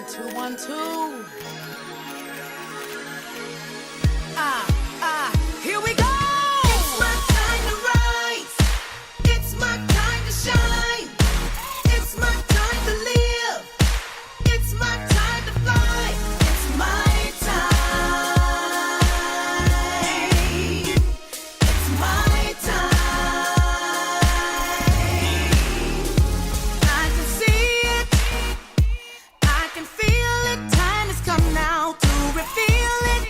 1, 2, 1, 2. Here we go. It's my time to rise. It's my time to shine. It's my time to live. It's my time to fly. It's my time. It's my time. I can see it. I can feel it. Time has come now to reveal it.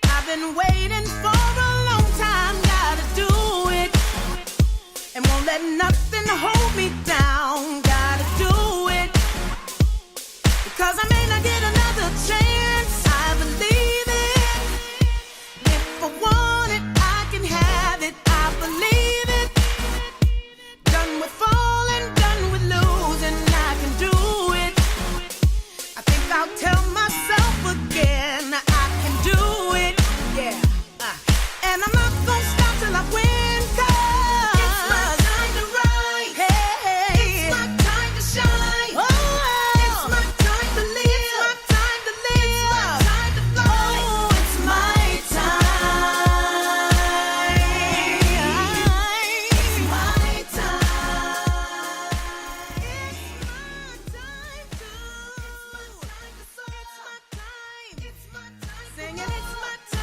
I've been waiting for a long time, gotta do it, and won't let nothing hold me down, gotta do it, because I may not get another chance, I believe it, if I want it, I can have it, I believe it, done with falling, done with losing, I can do it, I think I'll tell myself again, I can do it. Yeah, and I'm not gonna stop till I win, 'cause it's my time to rise. Hey, it's my time to shine. Oh, it's my time to live. It's my time to live. It's my time to fly. Oh, it's my time. It's my time. It's my time. Singing, it's my time.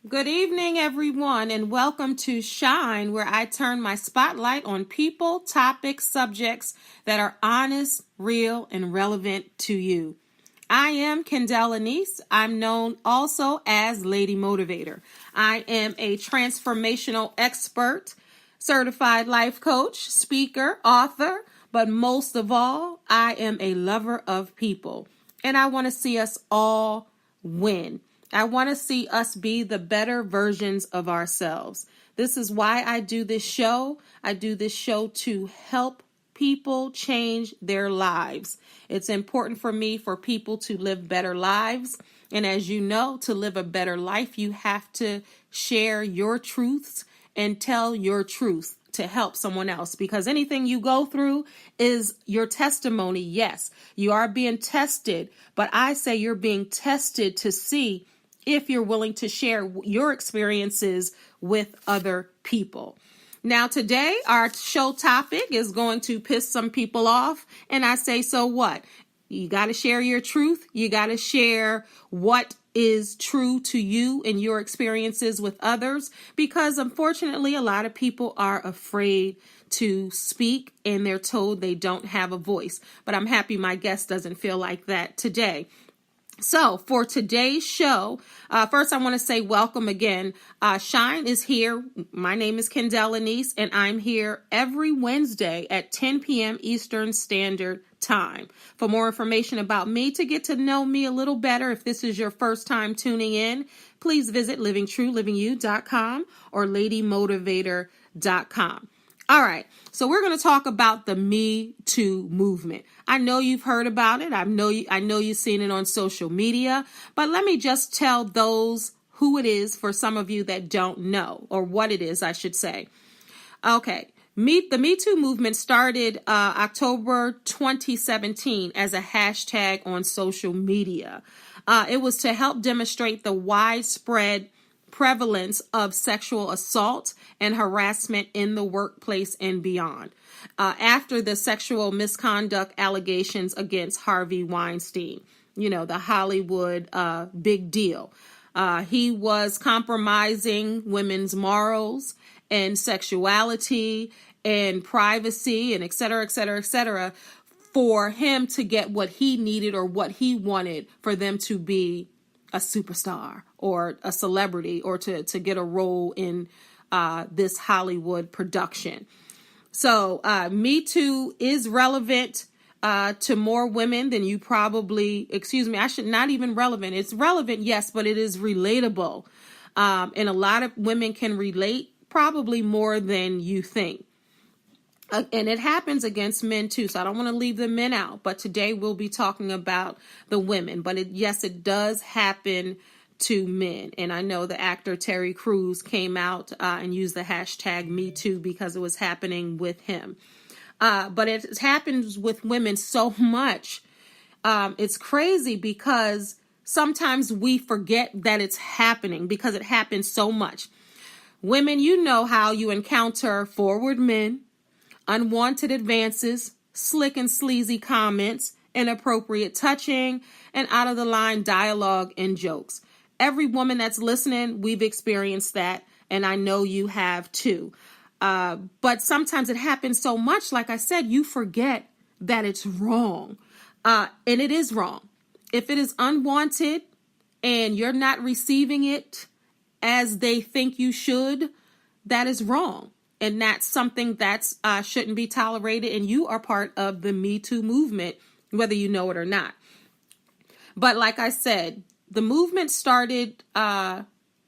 Good evening, everyone, and welcome to Shine, where I turn my spotlight on people, topics, subjects that are honest, real, and relevant to you. I am Kendall Anise. I'm known also as Lady Motivator. I am a transformational expert, certified life coach, speaker, author, but most of all, I am a lover of people, and I want to see us all win. I want to see us be the better versions of ourselves. This is why I do this show. I do this show to help people change their lives. It's important for me for people to live better lives. And as you know, to live a better life, you have to share your truths and tell your truth to help someone else, because anything you go through is your testimony. Yes, you are being tested, but I say you're being tested to see if you're willing to share your experiences with other people. Now, today, our show topic is going to piss some people off. And I say, so what? You got to share your truth. You got to share what is true to you and your experiences with others, because unfortunately, a lot of people are afraid to speak and they're told they don't have a voice. But I'm happy my guest doesn't feel like that today. So for today's show, first I want to say welcome again. Shine is here. My name is Kendall Anise, and I'm here every Wednesday at 10 p.m. Eastern Standard Time. For more information about me, to get to know me a little better, if this is your first time tuning in, please visit livingtruelivingyou.com or ladymotivator.com. All right, so we're going to talk about the Me Too movement. I know you've heard about it. I know you've seen it on social media, but let me just tell those who it is for some of you that don't know, or what it is, I should say. Okay, the Me Too movement started October 2017 as a hashtag on social media. It was to help demonstrate the widespread prevalence of sexual assault and harassment in the workplace and beyond, after the sexual misconduct allegations against Harvey Weinstein, the Hollywood big deal. He was compromising women's morals and sexuality and privacy and et cetera, et cetera, et cetera, for him to get what he needed or what he wanted for them to be a superstar or a celebrity, or to get a role in this Hollywood production. So Me Too is relevant to more women than you probably, I should not even relevant. It's relevant, yes, but it is relatable. And a lot of women can relate probably more than you think. And it happens against men too, so I don't want to leave the men out. But today we'll be talking about the women. But yes, it does happen to men. And I know the actor Terry Crews came out and used the hashtag #MeToo because it was happening with him. But it happens with women so much. It's crazy because sometimes we forget that it's happening because it happens so much. Women, you know how you encounter forward men, unwanted advances, slick and sleazy comments, inappropriate touching, and out-of-the-line dialogue and jokes. Every woman that's listening, we've experienced that, and I know you have too. But sometimes it happens so much, like I said, you forget that it's wrong. And it is wrong. If it is unwanted and you're not receiving it as they think you should, that is wrong. And that's something that shouldn't be tolerated. And you are part of the Me Too movement, whether you know it or not. But like I said, the movement started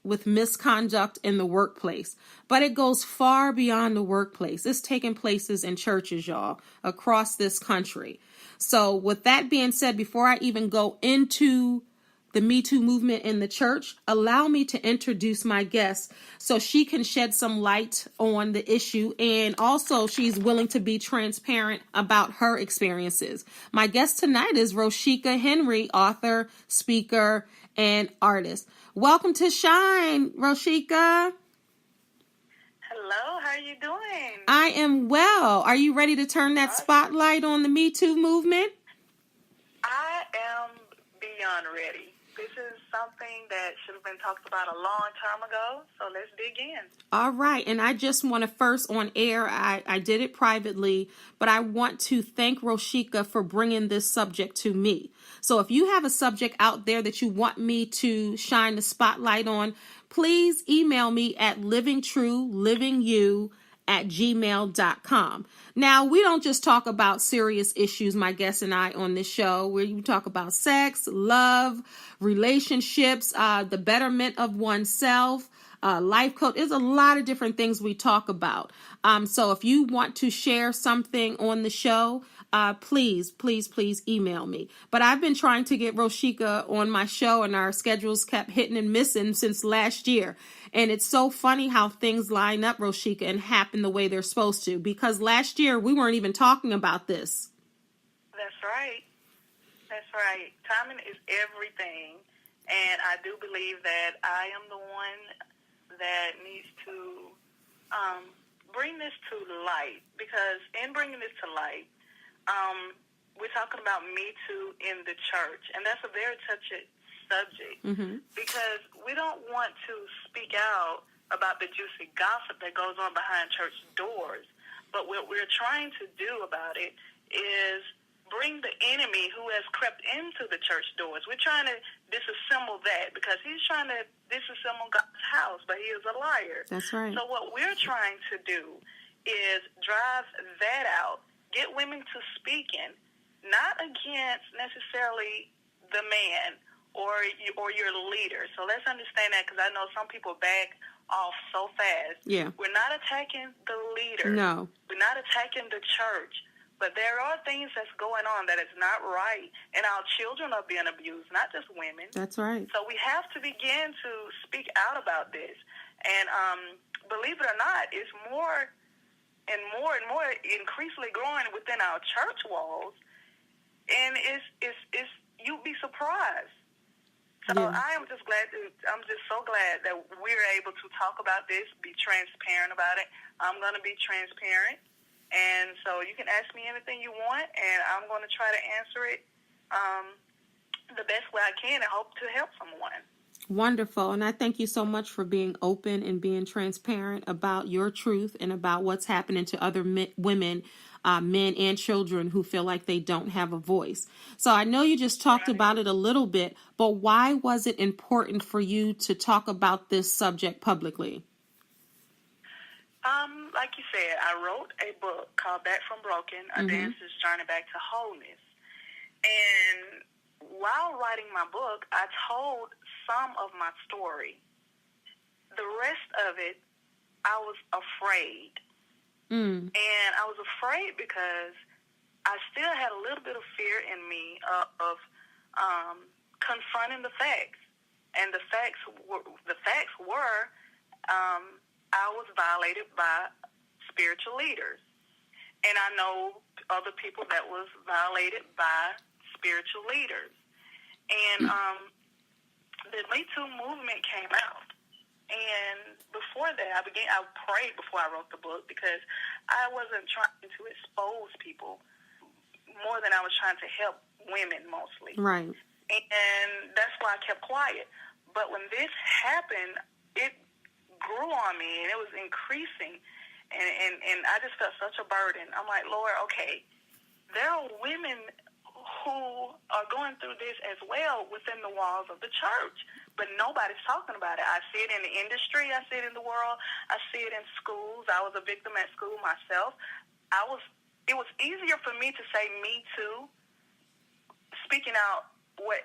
with misconduct in the workplace. But it goes far beyond the workplace. It's taking places in churches, y'all, across this country. So with that being said, before I even go into the Me Too movement in the church, allow me to introduce my guest so she can shed some light on the issue. And also she's willing to be transparent about her experiences. My guest tonight is Rosheka Henry, author, speaker, and artist. Welcome to Shine, Rosheka. Hello, how are you doing? I am well. Are you ready to turn that spotlight on the Me Too movement? I am beyond ready. This is something that should have been talked about a long time ago, so let's dig in. All right, and I just want to first on air, I did it privately, but I want to thank Rosheka for bringing this subject to me. So if you have a subject out there that you want me to shine the spotlight on, please email me at livingtruelivingyou@gmail.com. Now, we don't just talk about serious issues, my guest and I, on this show, where you talk about sex, love, relationships, the betterment of oneself, life coach. There's a lot of different things we talk about. So if you want to share something on the show, please email me. But I've been trying to get Rosheka on my show, and our schedules kept hitting and missing since last year. And it's so funny how things line up, Rosheka, and happen the way they're supposed to. Because last year we weren't even talking about this. That's right. That's right. Timing is everything. And I do believe that I am the one that needs to bring this to light. Because in bringing this to light, we're talking about Me Too in the church, and that's a very touchy subject because we don't want to speak out about the juicy gossip that goes on behind church doors, but what we're trying to do about it is bring the enemy who has crept into the church doors. We're trying to disassemble that because he's trying to disassemble God's house, but he is a liar. That's right. So what we're trying to do is drive that out, get women to speaking, not against necessarily the man or your leader. So let's understand that, because I know some people back off so fast. Yeah. We're not attacking the leader. No. We're not attacking the church. But there are things that's going on that is not right, and our children are being abused, not just women. That's right. So we have to begin to speak out about this. And believe it or not, it's more and more increasingly growing within our church walls, and it's you'd be surprised. So Yeah. I'm just so glad that we're able to talk about this, be transparent about it. I'm going to be transparent, and so you can ask me anything you want, and I'm going to try to answer it the best way I can and hope to help someone. Wonderful. And I thank you so much for being open and being transparent about your truth and about what's happening to other women, men and children who feel like they don't have a voice. So I know you just talked about it a little bit, but why was it important for you to talk about this subject publicly? Like you said, I wrote a book called Back from Broken, A Dancer's Journey Back to Wholeness. And while writing my book, I told some of my story. The rest of it, I was afraid And I was afraid because I still had a little bit of fear in me of confronting the facts. And the facts were I was violated by spiritual leaders. And I know other people that was violated by spiritual leaders. And the Me Too movement came out. And before that, I prayed before I wrote the book because I wasn't trying to expose people more than I was trying to help women mostly. Right. And that's why I kept quiet. But when this happened, it grew on me and it was increasing. And I just felt such a burden. I'm like, Lord, okay, there are women who are going through this as well within the walls of the church, but nobody's talking about it. I see it in the industry. I see it in the world. I see it in schools. I was a victim at school myself. It was easier for me to say me too, speaking out what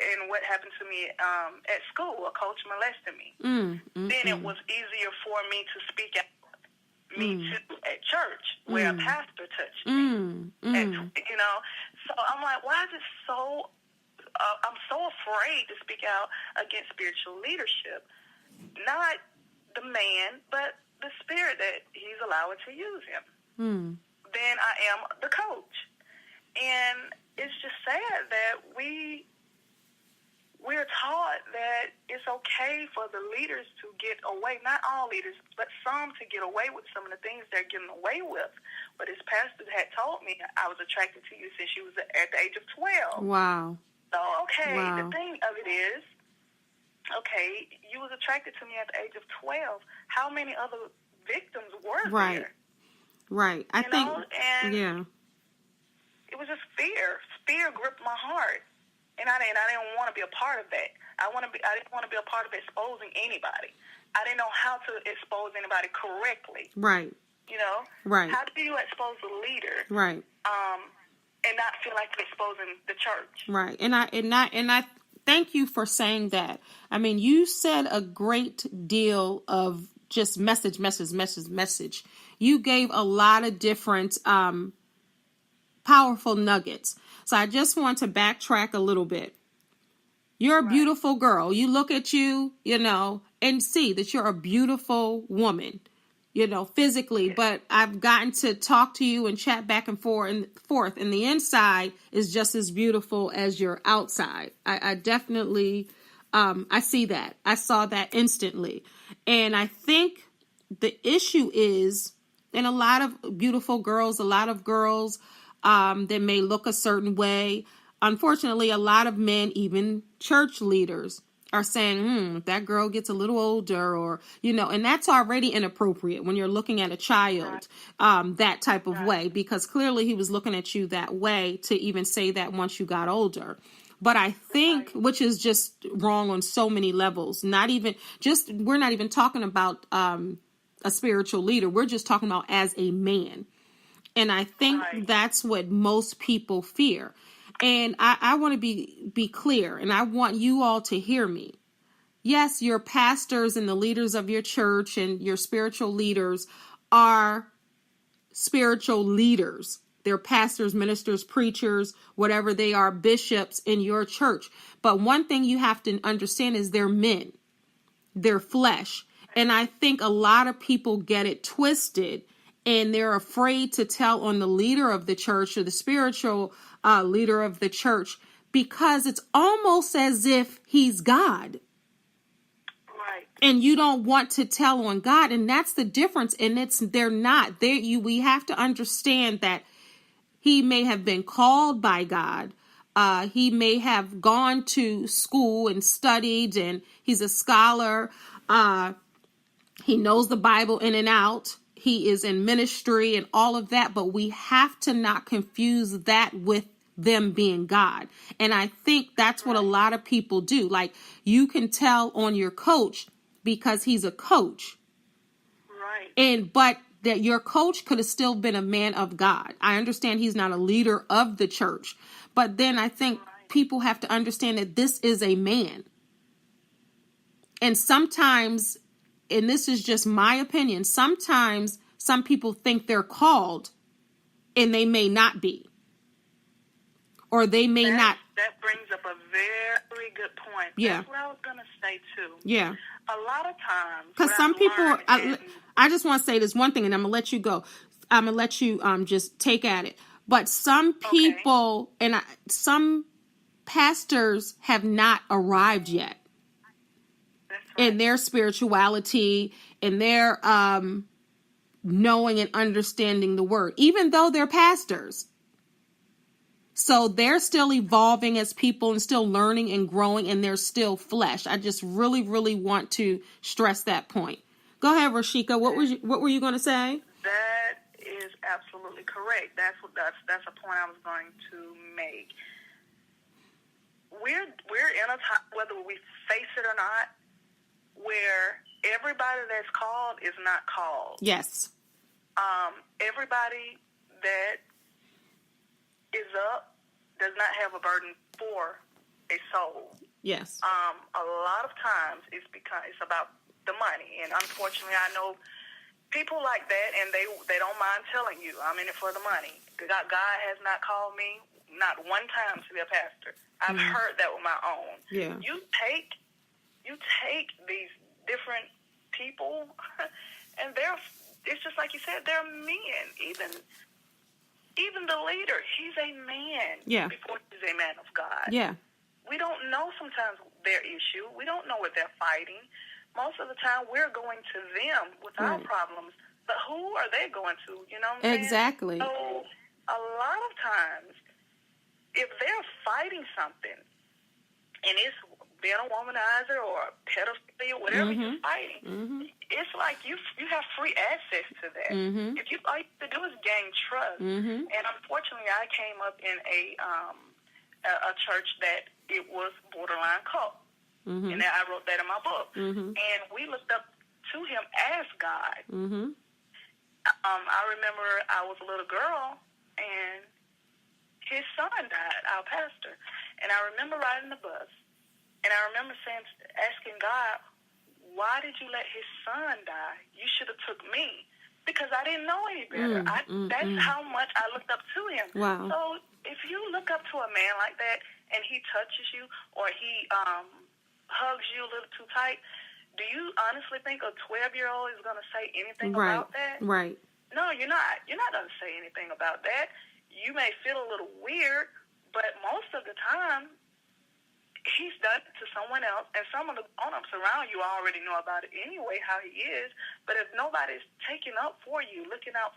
happened to me at school. A coach molested me. Then it was easier for me to speak out me too at church where a pastor touched me. So I'm like, why is it so I'm so afraid to speak out against spiritual leadership, not the man but the spirit that he's allowed to use him. Then I am the coach. And it's just sad that we're taught that it's okay for the leaders to get away, not all leaders, but some to get away with some of the things they're getting away with. But his pastor had told me I was attracted to you since you was at the age of 12. Wow. So, the thing of it is, okay, you was attracted to me at the age of 12. How many other victims were there? Right. I think, it was just fear. Fear gripped my heart. And I didn't want to be a part of that. I didn't want to be a part of exposing anybody. I didn't know how to expose anybody correctly. Right. Right. How do you expose a leader? Right. And not feel like you're exposing the church. Right. And I thank you for saying that. I mean, you said a great deal of just message. You gave a lot of different powerful nuggets. So I just want to backtrack a little bit. You're a beautiful girl. You look at you, and see that you're a beautiful woman, physically. But I've gotten to talk to you and chat back and forth. And the inside is just as beautiful as your outside. I definitely, I see that. I saw that instantly. And I think the issue is, and a lot of beautiful girls, a lot of girls, that may look a certain way. Unfortunately, a lot of men, even church leaders, are saying, if that girl gets a little older or, and that's already inappropriate when you're looking at a child that type of way, because clearly he was looking at you that way to even say that once you got older. But I think, which is just wrong on so many levels, we're not even talking about a spiritual leader. We're just talking about as a man. And I think that's what most people fear. And I want to be clear, and I want you all to hear me. Yes, your pastors and the leaders of your church and your spiritual leaders are spiritual leaders. They're pastors, ministers, preachers, whatever they are, bishops in your church. But one thing you have to understand is they're men. They're flesh. And I think a lot of people get it twisted. And they're afraid to tell on the leader of the church or the spiritual leader of the church because it's almost as if he's God. Right. And you don't want to tell on God. And that's the difference. And they're not. We have to understand that he may have been called by God. He may have gone to school and studied, and he's a scholar. He knows the Bible in and out. He is in ministry and all of that, but we have to not confuse that with them being God. And I think that's what a lot of people do. Like, you can tell on your coach because he's a coach. Right. But that your coach could have still been a man of God. I understand he's not a leader of the church, but then I think people have to understand that this is a man. And sometimes, and this is just my opinion, sometimes some people think they're called and they may not be. Or they may not. That brings up a very good point. Yeah. That's what I was going to say, too. Yeah. A lot of times. Because some people, I just want to say this one thing, and I'm going to let you go. I'm going to let you just take at it. But some people, some pastors have not arrived yet. That's right. In their spirituality, in their knowing and understanding the word, even though they're pastors. So they're still evolving as people and still learning and growing, and they're still flesh. I just really, really want to stress that point. Go ahead, Rosheka. What were you going to say? That is absolutely correct. That's a point I was going to make. We're in a time, whether we face it or not, where everybody that's called is not called. Yes. Everybody that is up does not have a burden for a soul. Yes. A lot of times it's about the money, and unfortunately, I know people like that, and they don't mind telling you, I'm in it for the money. God has not called me not one time to be a pastor. I've heard that with my own. Yeah. You take these different people, and it's just like you said, they're men. Even the leader, he's a man. Yeah. Before he's a man of God. Yeah. We don't know sometimes their issue. We don't know what they're fighting. Most of the time, we're going to them with our problems. But who are they going to? You know what I'm saying? Exactly. So a lot of times, if they're fighting something, and it's being a womanizer or a pedophilia, whatever you're fighting, it's like you have free access to that. If you all you have to do is gain trust. And unfortunately, I came up in a church that it was borderline cult. And I wrote that in my book. And we looked up to him as God. I remember I was a little girl, and his son died, our pastor. And I remember riding the bus, and I remember asking God, why did you let his son die? You should have took me, because I didn't know any better. That's how much I looked up to him. Wow. So if you look up to a man like that, and he touches you, or he hugs you a little too tight, do you honestly think a 12-year-old is going to say anything about that? Right. No, you're not. You're not going to say anything about that. You may feel a little weird, but most of the time, he's done it to someone else, and some of the grown-ups around you already know about it anyway, how he is. But if nobody's taking up for you, looking up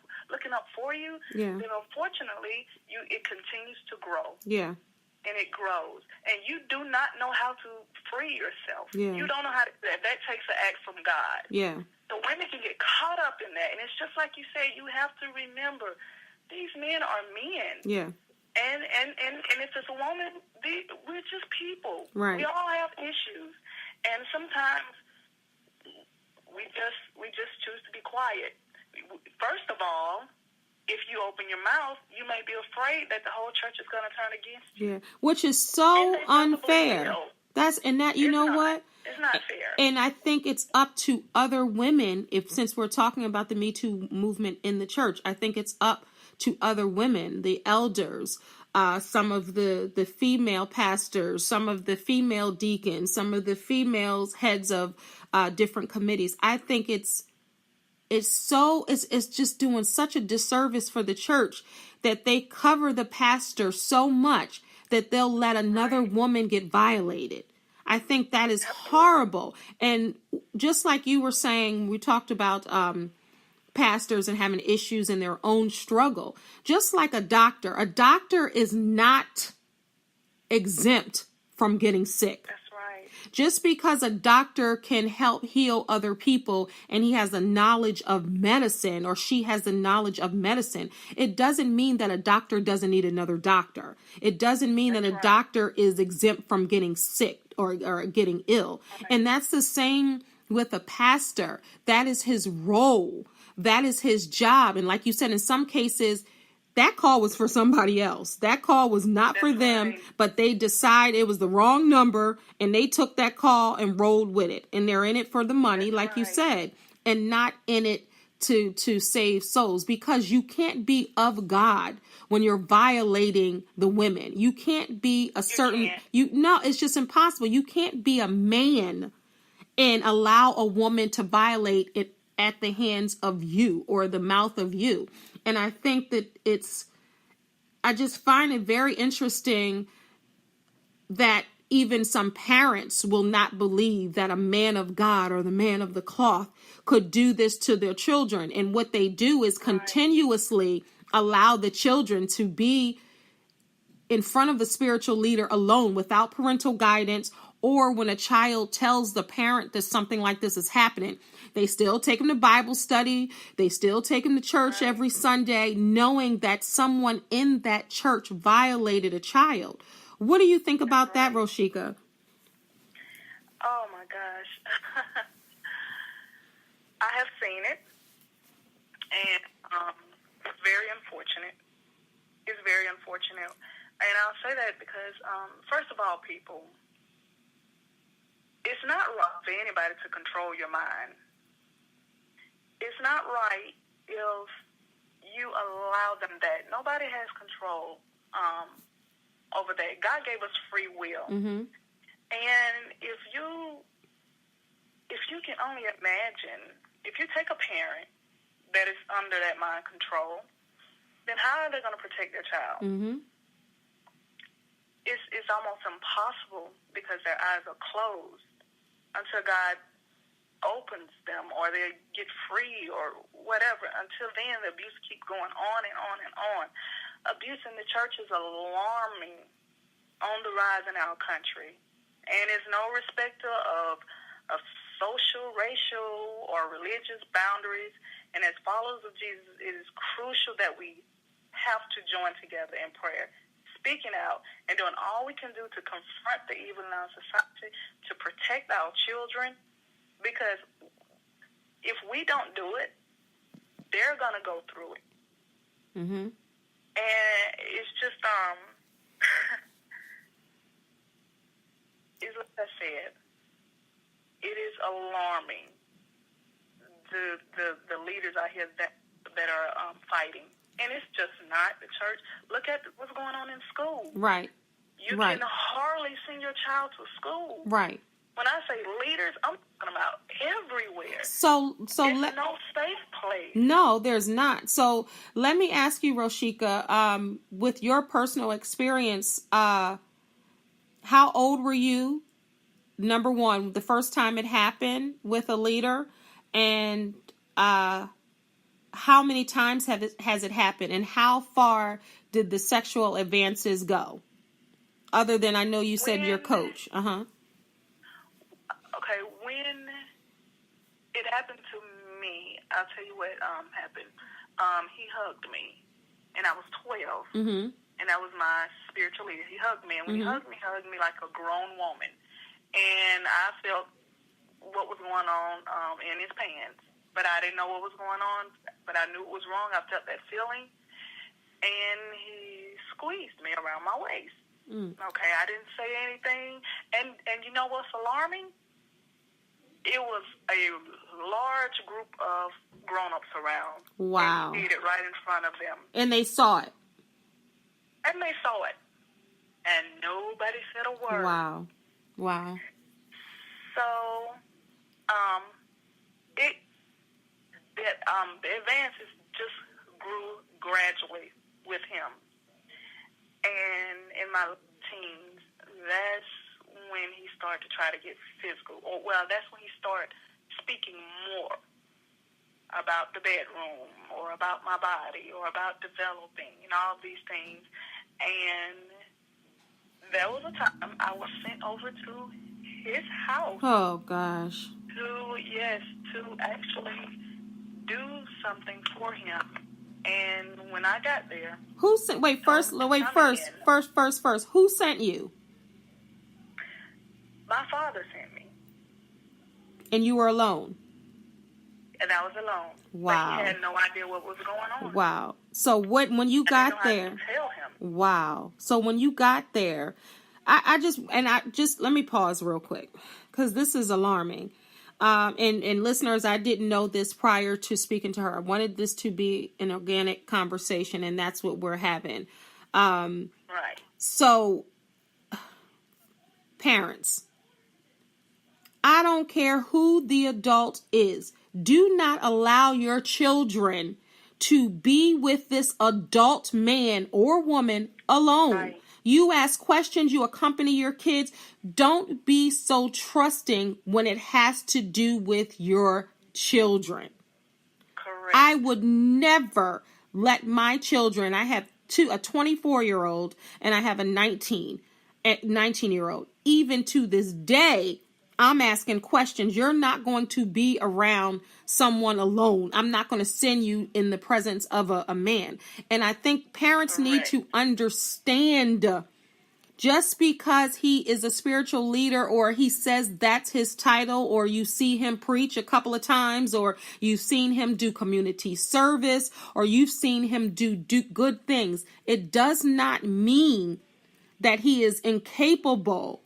for you, then unfortunately, it continues to grow. Yeah. And it grows. And you do not know how to free yourself. Yeah. You don't know how to do that. That takes an act from God. Yeah. So women can get caught up in that. And it's just like you said, you have to remember, these men are men. Yeah. And if it's a woman, we're just people. Right. We all have issues. And sometimes we just choose to be quiet. First of all, if you open your mouth, you may be afraid that the whole church is going to turn against you. Yeah, which is so unfair. You know what? It's not fair. And I think it's up to other women, since we're talking about the Me Too movement in the church, I think it's up to other women, the elders, some of the female pastors, some of the female deacons, some of the females heads of different committees. I think it's just doing such a disservice for the church that they cover the pastor so much that they'll let another woman get violated. I think that is horrible. And just like you were saying, we talked about pastors and having issues in their own struggle. Just like a doctor is not exempt from getting sick. That's right. Just because a doctor can help heal other people and he has the knowledge of medicine, or she has the knowledge of medicine, it doesn't mean that a doctor doesn't need another doctor. It doesn't mean that a doctor is exempt from getting sick or getting ill. Right. And that's the same with a pastor. That is his role. That is his job. And like you said, in some cases, that call was for somebody else. That call was not for them, but they decide it was the wrong number, and they took that call and rolled with it. And they're in it for the money, like you said, and not in it to save souls, because you can't be of God when you're violating the women. You can't be a certain, no, it's just impossible. You can't be a man and allow a woman to violate it at the hands of you or the mouth of you. And I think that I just find it very interesting that even some parents will not believe that a man of God or the man of the cloth could do this to their children. And what they do is continuously allow the children to be in front of the spiritual leader alone without parental guidance, or when a child tells the parent that something like this is happening, they still take them to Bible study. They still take them to church every Sunday, knowing that someone in that church violated a child. What do you think about that, Rosheka? Oh, my gosh. I have seen it, and it's very unfortunate. It's very unfortunate. And I'll say that because, first of all, people, it's not right for anybody to control your mind. It's not right if you allow them that. Nobody has control over that. God gave us free will. Mm-hmm. And if you can only imagine, if you take a parent that is under that mind control, then how are they going to protect their child? Mm-hmm. It's almost impossible because their eyes are closed until God opens them or they get free or whatever. Until then, the abuse keeps going on and on and on. Abuse in the church is alarming, on the rise in our country. And it's no respecter of social, racial, or religious boundaries. And as followers of Jesus, it is crucial that we have to join together in prayer, speaking out and doing all we can do to confront the evil in our society, to protect our children. Because if we don't do it, they're going to go through it. Mm-hmm. And it's just, it's like I said, it is alarming, the leaders out here that are fighting. And it's just not the church. Look at what's going on in school. Right. You can hardly send your child to school. Right. When I say leaders, I'm talking about everywhere. So it's no safe place. No, there's not. So let me ask you, Rosheka, with your personal experience, how old were you? Number one, the first time it happened with a leader, and how many times has it happened, and how far did the sexual advances go? Other than, I know you said your coach. Okay, when it happened to me, I'll tell you what happened. He hugged me, and I was 12, and that was my spiritual leader. He hugged me, and when he hugged me like a grown woman, and I felt what was going on in his pants, but I didn't know what was going on, but I knew it was wrong. I felt that feeling, and he squeezed me around my waist. Okay, I didn't say anything, and you know what's alarming? It was a large group of grown-ups around. Wow. They did it right in front of them. And they saw it. And they saw it. And nobody said a word. Wow. Wow. So, the advances just grew gradually with him. And in my teens, that's when he started to try to get physical. That's when he started speaking more about the bedroom or about my body or about developing and all these things. And there was a time I was sent over to his house. Oh, gosh. To actually do something for him. And when I got there... Who sent... First. Who sent you? My father sent me. And you were alone? And I was alone. Wow. But he had no idea what was going on. Wow. So when you got there... I didn't know how to tell him. Wow. So when you got there, I just let me pause real quick, because this is alarming. And listeners, I didn't know this prior to speaking to her. I wanted this to be an organic conversation, and that's what we're having. Right. So, parents, I don't care who the adult is. Do not allow your children to be with this adult man or woman alone. Right. You ask questions, you accompany your kids. Don't be so trusting when it has to do with your children. Correct. I would never let my children, I have a 24-year-old and I have a 19-year-old. Even to this day, I'm asking questions. You're not going to be around someone alone. I'm not going to send you in the presence of a man. And I think parents need to understand, just because he is a spiritual leader or he says that's his title, or you see him preach a couple of times, or you've seen him do community service, or you've seen him do good things, it does not mean that he is incapable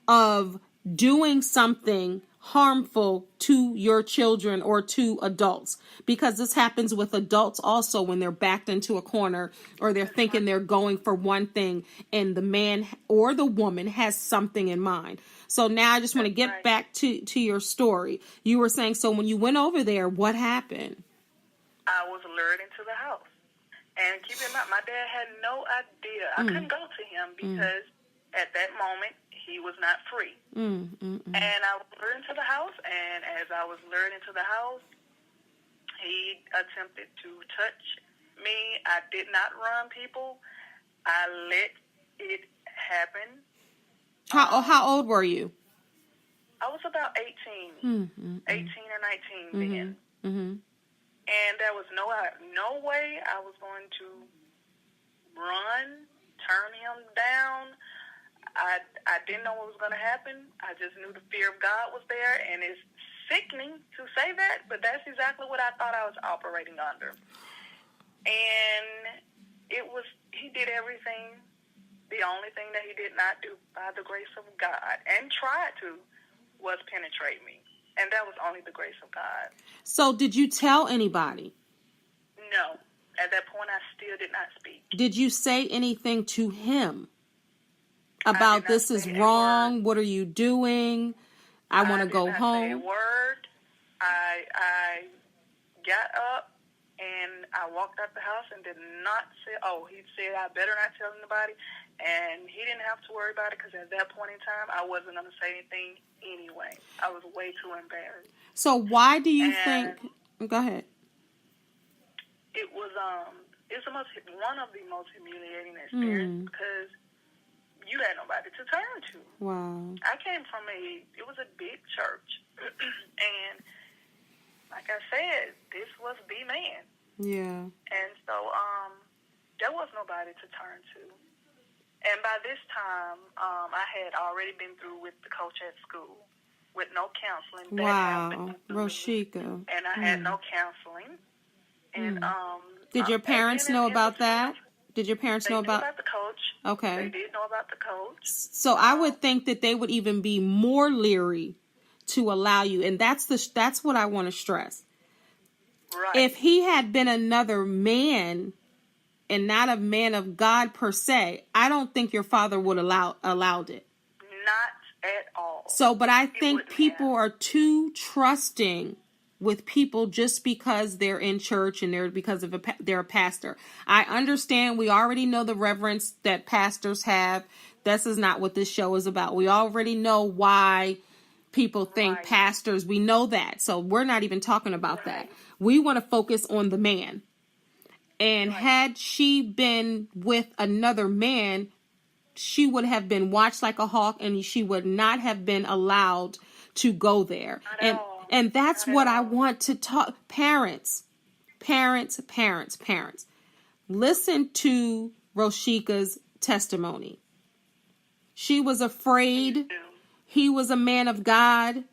of doing something harmful to your children or to adults, because this happens with adults also when they're backed into a corner or they're thinking they're going for one thing and the man or the woman has something in mind. So now I just want to get back to your story. You were saying, so when you went over there, what happened? I was lured into the house. And keep in mind, my dad had no idea. I couldn't go to him because at that moment, he was not free. And I was lured into the house, and as I was lured into the house, he attempted to touch me. I did not run, people. I let it happen. How old were you? I was about 18, 18 or 19 then. And there was no way I was going to run, turn him down. I didn't know what was going to happen. I just knew the fear of God was there, and it's sickening to say that, but that's exactly what I thought I was operating under. And he did everything. The only thing that he did not do by the grace of God and tried to was penetrate me. And that was only the grace of God. So did you tell anybody? No. At that point, I still did not speak. Did you say anything to him about this is wrong? What are you doing? I want to go home. I did not say a word. I got up and I walked out the house and did not say, he said I better not tell anybody. And he didn't have to worry about it because at that point in time, I wasn't going to say anything anyway. I was way too embarrassed. So why do you think... Go ahead. It was one of the most humiliating experiences because you had nobody to turn to. Wow. I came from it was a big church. And like I said, this was the man. Yeah. And so there was nobody to turn to. And by this time, I had already been through with the coach at school with no counseling. Wow. Rosheka. And I had no counseling. And did your parents know about that? Did your parents know about the coach? Okay. They did know about the coach. So I would think that they would even be more leery to allow you. And that's what I want to stress. Right. If he had been another man and not a man of God per se, I don't think your father would allowed it. Not at all. So, but I think people are too trusting with people just because they're in church and they're a pastor. I understand. We already know the reverence that pastors have. This is not what this show is about. We already know why people think pastors. We know that. So we're not even talking about that. We want to focus on the man. And had she been with another man, she would have been watched like a hawk and she would not have been allowed to go there. And that's what I want to talk. Parents. Listen to Rosheka's testimony. She was afraid. He was a man of God.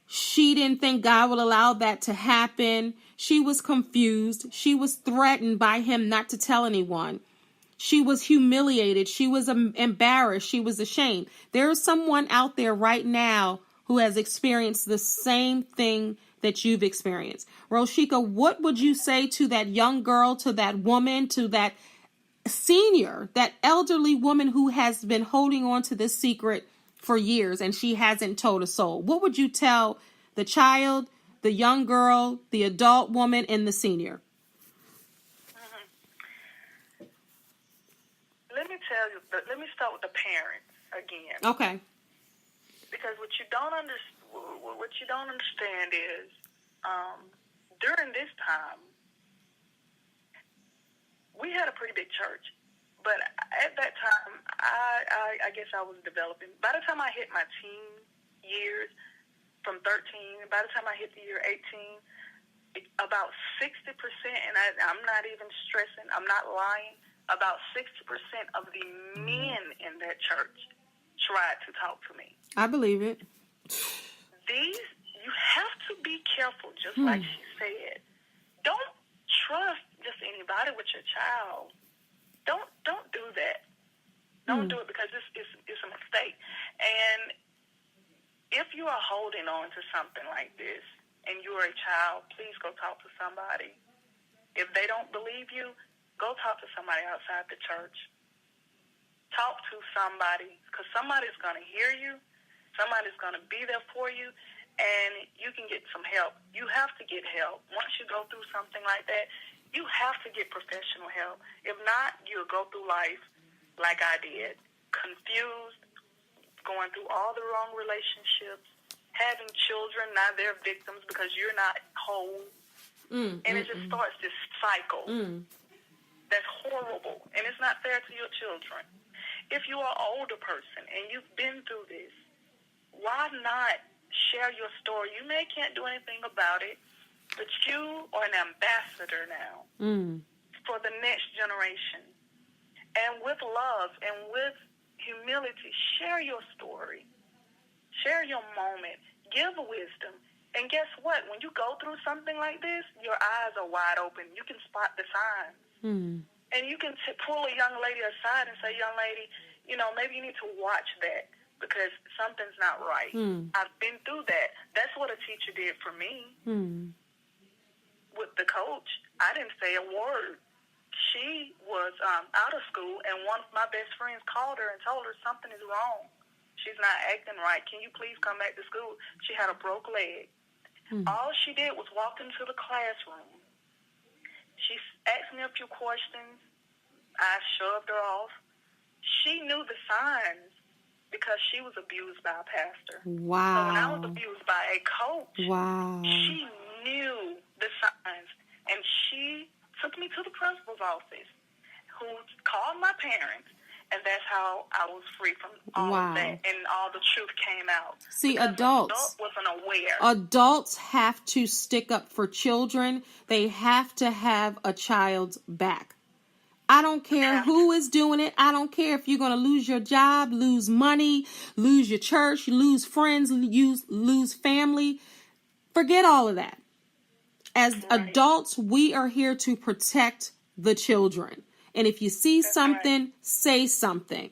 She didn't think God would allow that to happen. She was confused. She was threatened by him not to tell anyone. She was humiliated. She was embarrassed. She was ashamed. There is someone out there right now who has experienced the same thing that you've experienced. Rosheka, what would you say to that young girl, to that woman, to that senior, that elderly woman who has been holding on to this secret for years and she hasn't told a soul? What would you tell the child, the young girl, the adult woman, and the senior? Let me tell you. Let me start with the parents again. Okay. Because what you don't understand is during this time we had a pretty big church, but at that time I guess I was developing. By the time I hit my teen years, from 13, by the time I hit the year 18, about 60%, and I'm not even stressing, I'm not lying, about 60% of the men in that church tried to talk to me. I believe it. You have to be careful, just like she said. Don't trust just anybody with your child. Don't do that. Don't do it, because it's a mistake. And if you are holding on to something like this and you are a child, please go talk to somebody. If they don't believe you, go talk to somebody outside the church. Talk to somebody, because somebody's going to hear you. Somebody's going to be there for you, and you can get some help. You have to get help. Once you go through something like that, you have to get professional help. If not, you'll go through life like I did, confused, going through all the wrong relationships, having children, now they're victims because you're not whole. And it just starts this cycle. That's horrible, and it's not fair to your children. If you are an older person and you've been through this, why not share your story? You can't do anything about it, but you are an ambassador now for the next generation. And with love and with humility, share your story. Share your moment. Give wisdom. And guess what? When you go through something like this, your eyes are wide open. You can spot the signs. And you can pull a young lady aside and say, young lady, maybe you need to watch that because something's not right. I've been through that. That's what a teacher did for me. With the coach, I didn't say a word. She was out of school, and one of my best friends called her and told her something is wrong. She's not acting right. Can you please come back to school? She had a broke leg. All she did was walk into the classroom. She asked me a few questions. I shoved her off. She knew the signs because she was abused by a pastor. Wow. So when I was abused by a coach, she knew the signs. And she took me to the principal's office, who called my parents, and that's how I was free from all of that, and all the truth came out. See, because adults wasn't aware. Adults have to stick up for children. They have to have a child's back. I don't care who is doing it. I don't care if you're going to lose your job, lose money, lose your church, lose friends, lose family. Forget all of that. As adults, we are here to protect the children. And if you see something, say something.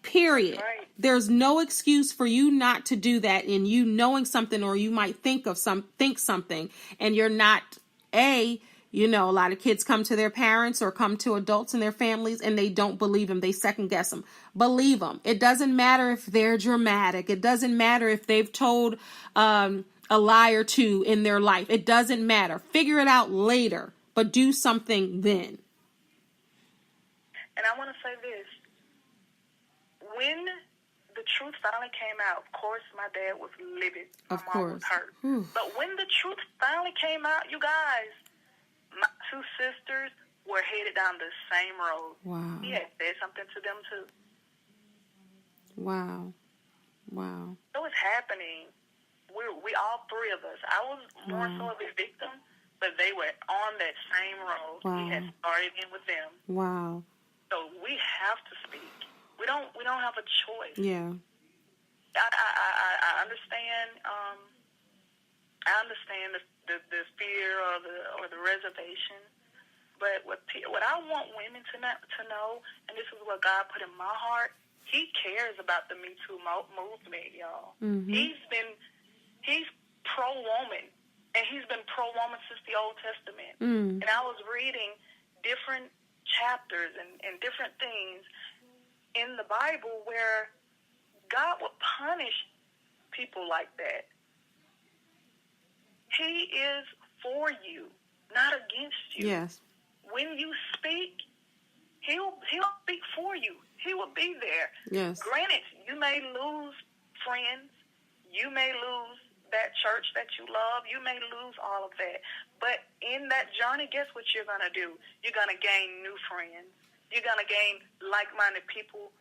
Period. There's no excuse for you not to do that, and you knowing something, or you might think something, and you're not. A lot of kids come to their parents or come to adults in their families, and they don't believe them. They second guess them. Believe them. It doesn't matter if they're dramatic. It doesn't matter if they've told a lie or two in their life. It doesn't matter. Figure it out later, but do something then. And I want to say this. When the truth finally came out, of course, my dad was livid. My mom was hurt. But when the truth finally came out, you guys, my two sisters were headed down the same road. Wow. He had said something to them, too. Wow. So it's happening. We all three of us. I was more so of a victim, but they were on that same road. We had started in with them. Wow. So we have to speak. We don't have a choice. Yeah. I understand. I understand the fear or the reservation, but what I want women to know, and this is what God put in my heart, he cares about the Me Too movement, y'all. Mm-hmm. He's pro-woman, and he's been pro-woman since the Old Testament. Mm. And I was reading different chapters and different things in the Bible where God would punish people like that. He is for you, not against you. Yes. When you speak, he'll speak for you. He will be there. Yes. Granted, you may lose friends. You may lose that church that you love. You may lose all of that. But in that journey, guess what you're going to do? You're going to gain new friends. You're going to gain like-minded people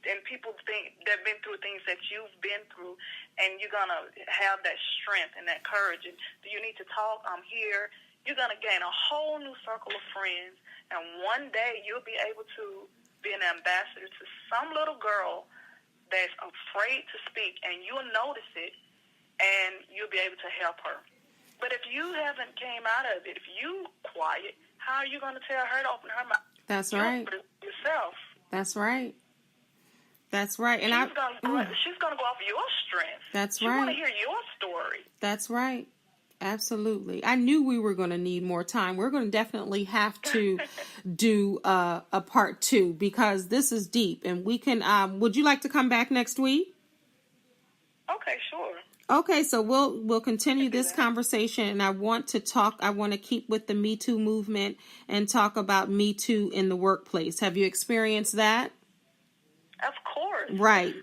and people that have been through things that you've been through, and you're going to have that strength and that courage. And do you need to talk? I'm here. You're going to gain a whole new circle of friends, and one day you'll be able to be an ambassador to some little girl that's afraid to speak, and you'll notice it, and you'll be able to help her. But if you haven't came out of it, if you quiet, how are you going to tell her to open her mouth? That's right. Yourself. That's right. That's right. And she's going to go off your strength. That's right. She want to hear your story. That's right. Absolutely. I knew we were going to need more time. We're going to definitely have to do a part 2 because this is deep. And we can, would you like to come back next week? Okay, sure. Okay, so we'll continue this conversation, and I want to keep with the Me Too movement and talk about Me Too in the workplace. Have you experienced that? Of course. Right.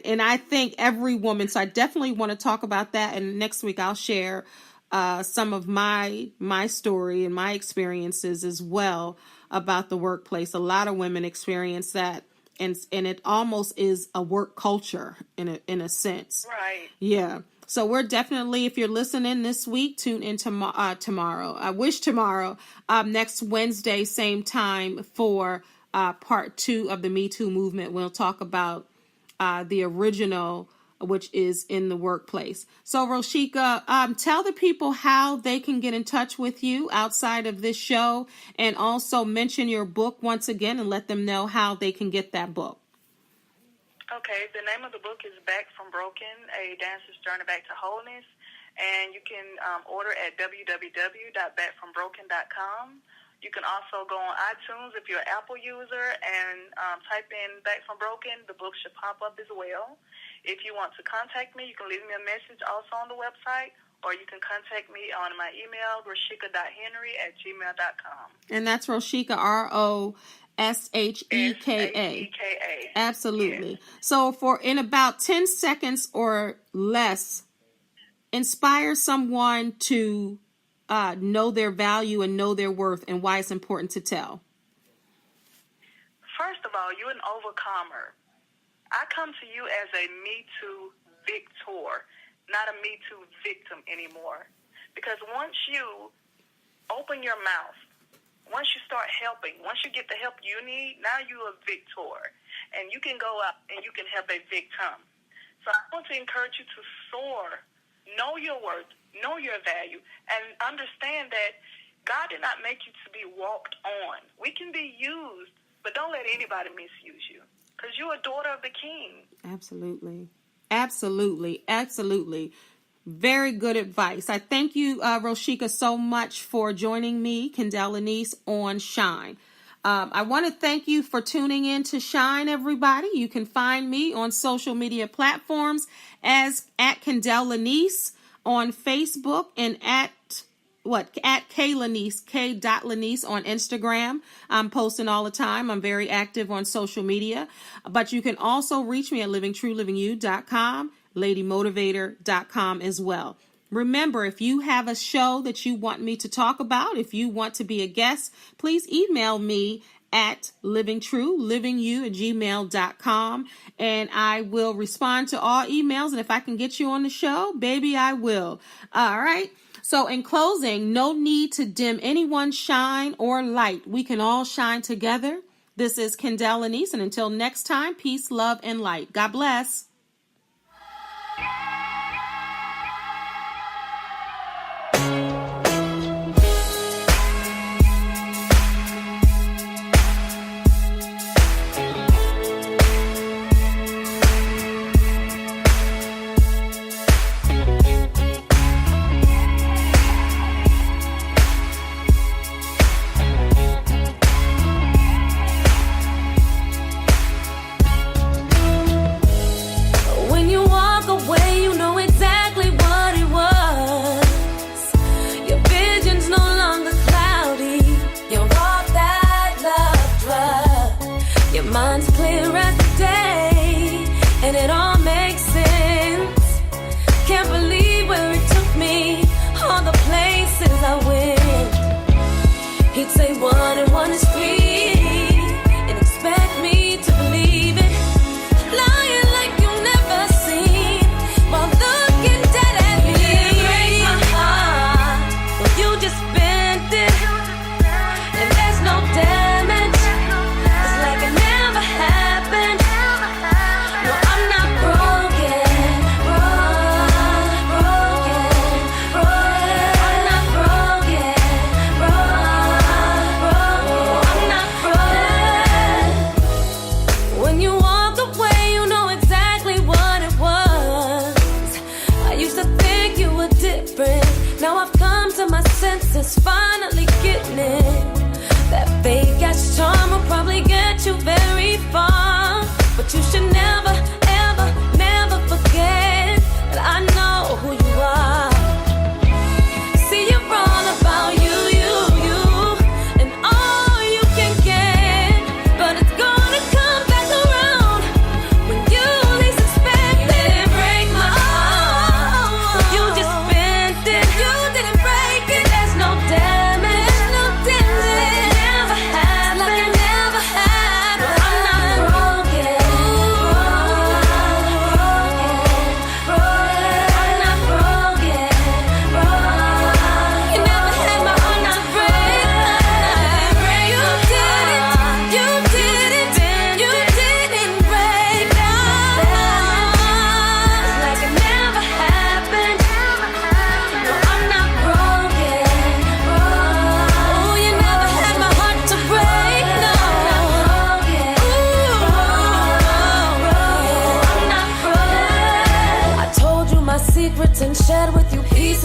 And I think every woman, so I definitely want to talk about that. And next week I'll share some of my story and my experiences as well about the workplace. A lot of women experience that. And it almost is a work culture in a sense. Right. Yeah. So we're definitely, if you're listening this week, tune in tomorrow. I wish tomorrow, next Wednesday, same time for part 2 of the Me Too movement. We'll talk about the original, which is in the workplace. So Rosheka, tell the people how they can get in touch with you outside of this show, and also mention your book once again and let them know how they can get that book. Okay, the name of the book is Back from Broken, A Dancer's Journey Back to Wholeness, and you can order at www.backfrombroken.com. You can also go on iTunes if you're an Apple user and type in Back from Broken. The book should pop up as well. If you want to contact me, you can leave me a message also on the website, or you can contact me on my email, rosheka.henry@gmail.com. And that's Rosheka, Rosheka. Absolutely. Yes. So in about 10 seconds or less, inspire someone to know their value and know their worth and why it's important to tell. First of all, you're an overcomer. I come to you as a Me Too victor, not a Me Too victim anymore. Because once you open your mouth, once you start helping, once you get the help you need, now you're a victor. And you can go out and you can help a victim. So I want to encourage you to soar, know your worth, know your value, and understand that God did not make you to be walked on. We can be used, but don't let anybody misuse you, because you're a daughter of the King. Absolutely. Very good advice. I thank you, Rosheka, so much for joining me, Kendall Anise, on Shine. I want to thank you for tuning in to Shine, everybody. You can find me on social media platforms as at Kendall Anise on Facebook and at K.Lanise, K.Lanise on Instagram. I'm posting all the time. I'm very active on social media. But you can also reach me at livingtruelivingyou.com, ladymotivator.com as well. Remember, if you have a show that you want me to talk about, if you want to be a guest, please email me at livingtruelivingyou@gmail.com, and I will respond to all emails. And if I can get you on the show, baby, I will. All right. So in closing, no need to dim anyone's shine or light. We can all shine together. This is Kendall Anise, and until next time, peace, love, and light. God bless.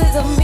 pieces of me.